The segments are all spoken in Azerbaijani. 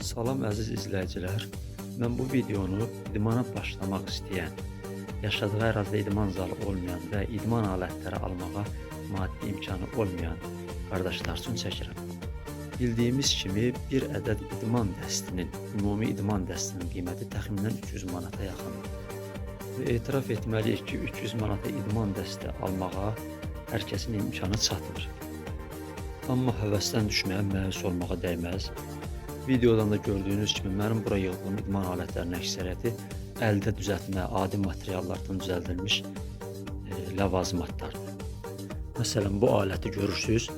Salam əziz izləyicilər. Mən bu videonu idmana başlamaq istəyən, yaşadığı ərazidə idman zalı olmayan və idman alətləri almağa maddi imkanı olmayan qardaşlar üçün çəkirəm. Bildiyimiz kimi bir ədəd idman dəstinin, ümumi idman dəstinin qiyməti təxminən 300 manata yaxındır. Və etiraf etməliyik ki, 300 manata idman dəsti almağa hər kəsin imkanı çatmır. Amma həvəsdən düşməyə, məyus olmağa dəyməz. Videodan da gördüyünüz kimi mənim bura yığdığım idman alətlərinin əksəriyyəti əldə düzəltmə, adi materiallardan düzəldilmiş ləvazimatlardır. Məsələn, bu aləti görürsünüz.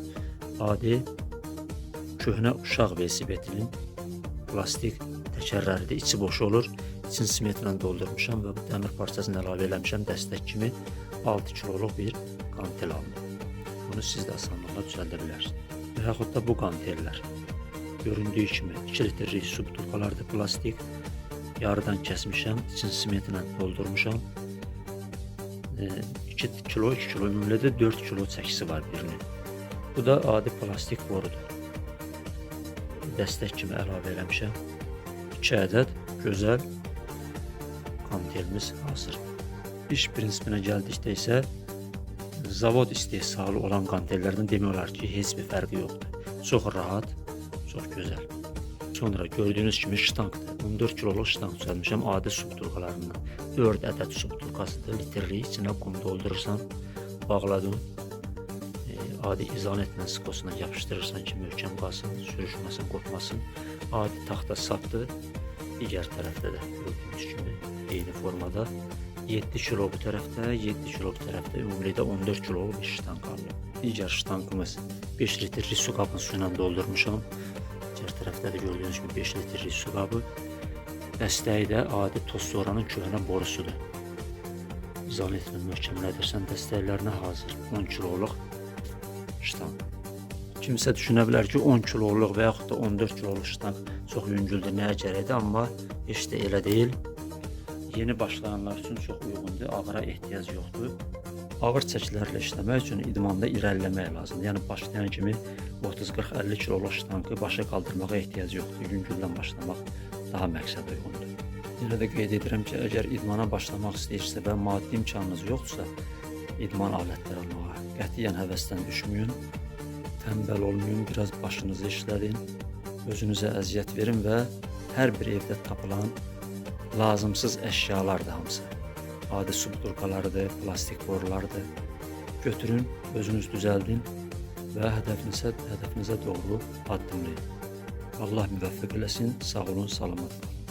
Adi köhnə uşaq velosipedinin plastik təkərləri də içi boş olur. İçini simetrlə doldurmuşam və bu dəmir parçasını əlavə eləmişəm. Dəstək kimi 6 kiloluq bir qantel aldım. Bunu siz də asanlıqla düzəldə bilərsiniz. Və yaxud da bu qantellər. Göründüyü kimi 2 litrlik su butulkalardır, plastik. Yarıdan kəsmişəm, içini simetrlə doldurmuşam. 2 kilo, ümumiyyətlə 4 kilo çəkisi var birinin. Bu da adi plastik borudur. Dəstək kimi əlavə eləmişəm. 2 ədəd gözəl kantelimiz hazırdır. İş prinsipinə gəldikdə isə zavod istehsalı olan kantellərdən demək olar ki, heç bir fərqi yoxdur. Çox rahat, çox gözəl. Sonra gördüyünüz kimi ştankdır. 14 kiloluq ştank düzəltmişəm adi su butulkalarından. 4 ədəd su butulkasıdır, litrlik. İçinə qum doldurursan, bağladın. Adi izolatla skosuna yapışdırırsan ki, möhkəm qalsın, sürüşməsin, qopmasın. Adi taxta sapdır. Digər tərəfdə də gördüyünüz kimi eyni formada 7 kilo bu tərəfdə, 7 kilo bu tərəfdə, ümumilikdə 14 kiloluq bir ştank alınıb. Digər ştankımız 5 litrlik su qabını su ilə doldurmuşam. Digər tərəfdə də gördüyünüz kimi 5 litrlik su qabı. Dəstəyi də adi toz soranın köhnə borusudur. İzolatla möhkəmlədirsən, dəstəklərinə hazır 10 kiloluq ştank. Kimsə düşünə bilər ki, 10 kiloluq və yaxud da 14 kiloluq ştank çox yüngüldür, nəyə gərəkdir, amma heç də elə deyil. Yeni başlayanlar üçün çox uyğundur, ağıra ehtiyac yoxdur. Ağır çəkilərlə işləmək üçün idmanda irəliləmək lazımdır. Yəni başlayan kimi 30-40-50 kiloluq ştankı başa qaldırmağa ehtiyac yoxdur. Yüngüldən başlamaq daha məqsəd uyğundur. Yenə də qeyd edirəm ki, əgər idmana başlamaq istəyirsə və maddi imkanınız yoxdursa, idman alətləri almağa qətiyyən həvəsdən düşməyin. Tənbəl olmayın, biraz başınızı işlədin, özünüzə əziyyət verin və hər bir evdə tapılan lazımsız əşyalardır hamısı. Adi su butulkalarıdır, plastik borulardır. Götürün, özünüz düzəldin və hədəfinizə doğru addımlayın. Allah müvəffəq eləsin, sağ olun, salamat qalın.